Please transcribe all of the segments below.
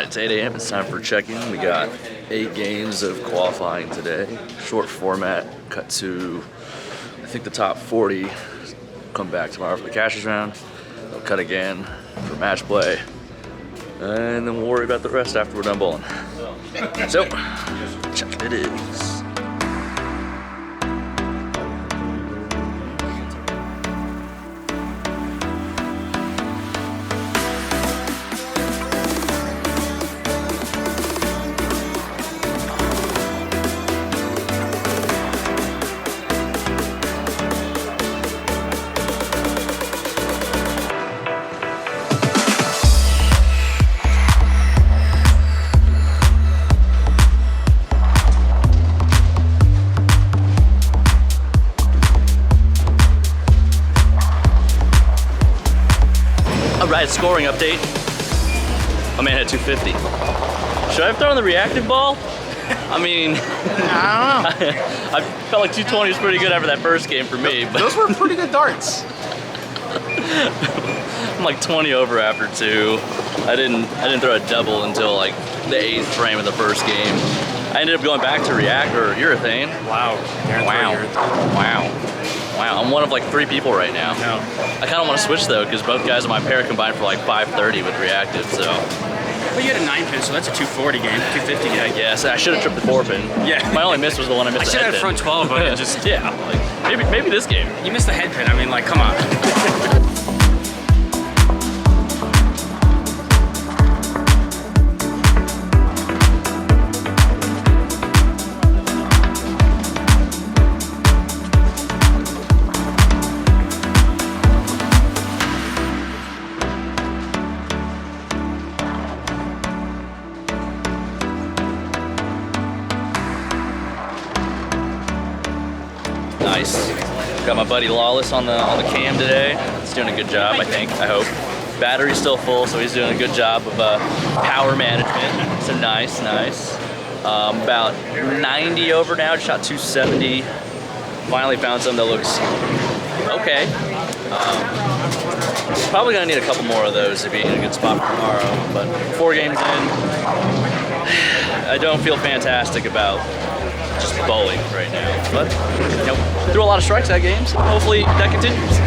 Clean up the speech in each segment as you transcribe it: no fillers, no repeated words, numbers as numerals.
It's 8 a.m. It's time for check-in. We got 8 games of qualifying today. Short format, cut to, I think, the top 40. Come back tomorrow for the cashers round. They'll cut again for match play. And then we'll worry about the rest after we're done bowling. So, check it is. Alright, scoring update. My man had 250. Should I have thrown the reactive ball? I mean, I don't know. I felt like 220 was pretty good after that first game for me. But those were pretty good darts. I'm like 20 over after 2. I didn't throw a double until like the 8th frame of the first game. I ended up going back to react or urethane. Wow. Wow, I'm one of like 3 people right now. No. I kind of want to switch though, because both guys in my pair combined for like 530 with reactive, so. Well, you had a 9-pin, so that's a 240 game, 250 game. I guess. I should have tripped the 4-pin. Yeah. My only miss was the one I missed. I should have had front 12, but it just... Yeah, like, maybe this game. You missed the head pin, I mean, like, come on. Nice. Got my buddy Lawless on the cam today. He's doing a good job, I think. I hope. Battery's still full, so he's doing a good job of power management. So nice. About 90 over now. Just shot 270. Finally found something that looks okay. Probably gonna need a couple more of those to be in a good spot for tomorrow. But 4 games in, I don't feel fantastic about just bowling right now, but you know, threw a lot of strikes that game, so hopefully that continues.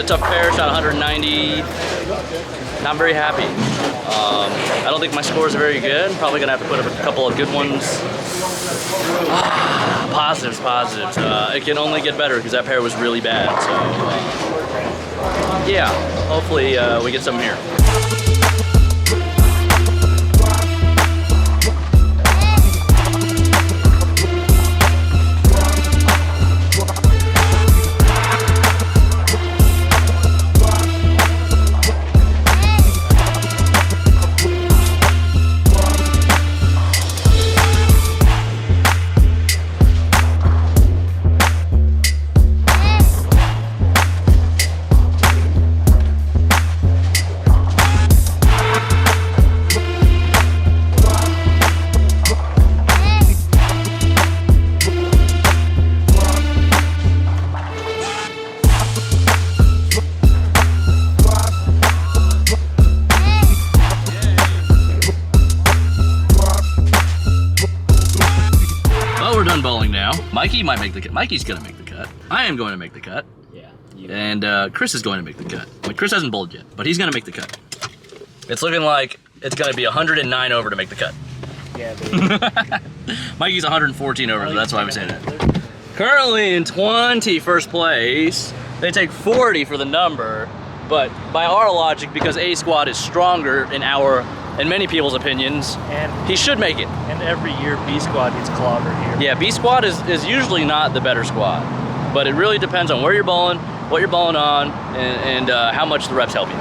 Tough pair, shot 190. Not very happy. I don't think my scores are very good. Probably gonna have to put up a couple of good ones. Positives. It can only get better because that pair was really bad. So yeah, hopefully we get some here. Bowling now. Mikey might make the cut. Mikey's gonna make the cut. I am going to make the cut. Yeah. And Chris is going to make the cut. Like, Chris hasn't bowled yet, but he's gonna make the cut. It's looking like it's gonna be 109 over to make the cut. Yeah, baby. Mikey's 114 over, so that's why we say that. Currently in 21st place. They take 40 for the number, but by our logic, because A squad is stronger in many people's opinions, and he should make it. And every year B squad gets clobbered here. Yeah, B squad is usually not the better squad, but it really depends on where you're bowling, what you're bowling on, and how much the reps help you.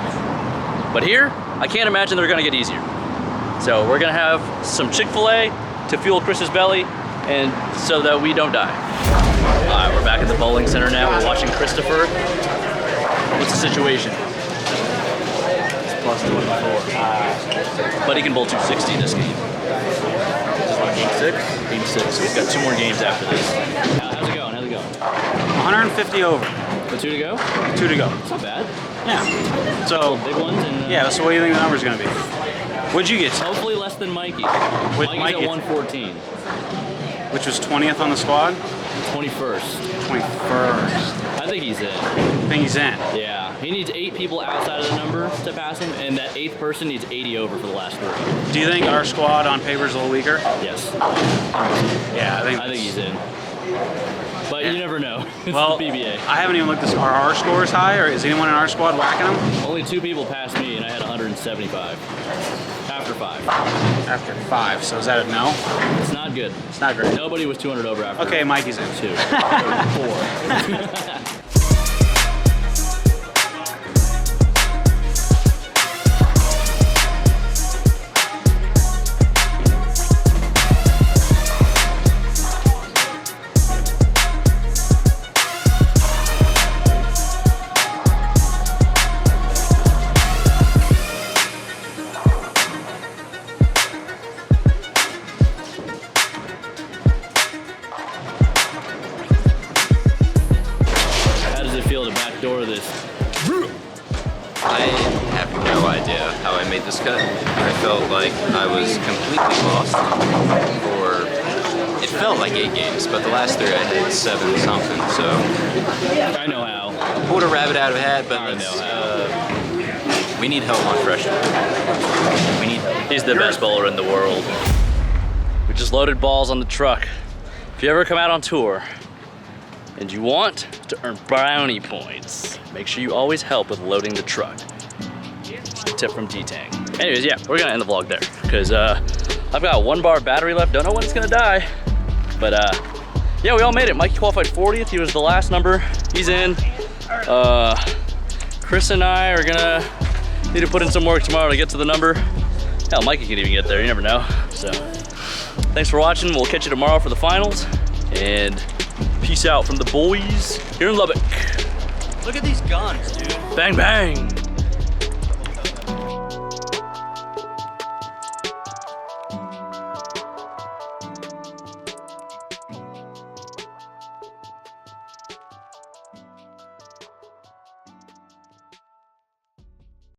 But here, I can't imagine they're gonna get easier. So we're gonna have some Chick-fil-A to fuel Chris's belly and so that we don't die. All right, we're back at the bowling center now. We're watching Christopher. What's the situation? It's plus 24. But he can bowl 260 this game. Game 6? Game 6. So we've got 2 more games after this. How's it going? How's it going? 150 over. The 2 to go? 2 to go. It's not bad. Yeah. So Big ones and yeah. So what do you think the number's gonna be? What'd you get? hopefully less than Mikey. With Mikey's Mikey. at 114. Which was 20th on the squad? 21st. 21st. I think he's in. I think he's in. Yeah. He needs 8 people outside of the number to pass him, and that 8th person needs 80 over for the last 3. Do you think our squad on paper is a little weaker? Yes. Yeah, I think he's in. But you never know. It's Well, the PBA. I haven't even looked at are our scores high, or is anyone in our squad whacking them? Only 2 people passed me, and I had 175. After 5. After 5, so is that a no? It's not good. It's not great. Nobody was 200 over after. Okay, Mikey's in. 2. 4. Backdoor this. I have no idea how I made this cut. I felt like I was completely lost for, it felt like 8 games, but the last 3 I had 7 something, so. I know how. Pulled a rabbit out of a hat, but I let's, know how. we need help on freshman. We need help. He's the best bowler in the world. We just loaded balls on the truck. If you ever come out on tour, and you want to earn brownie points, make sure you always help with loading the truck. Just a tip from Tang. Anyways, yeah, we're gonna end the vlog there because I've got 1 bar battery left. Don't know when it's gonna die, but yeah, we all made it. Mikey qualified 40th. He was the last number. He's in. Chris and I are gonna need to put in some work tomorrow to get to the number. Hell, Mikey can even get there. You never know. So, thanks for watching. We'll catch you tomorrow for the finals, and peace out from the boys here in Lubbock. Look at these guns, dude. Bang, bang.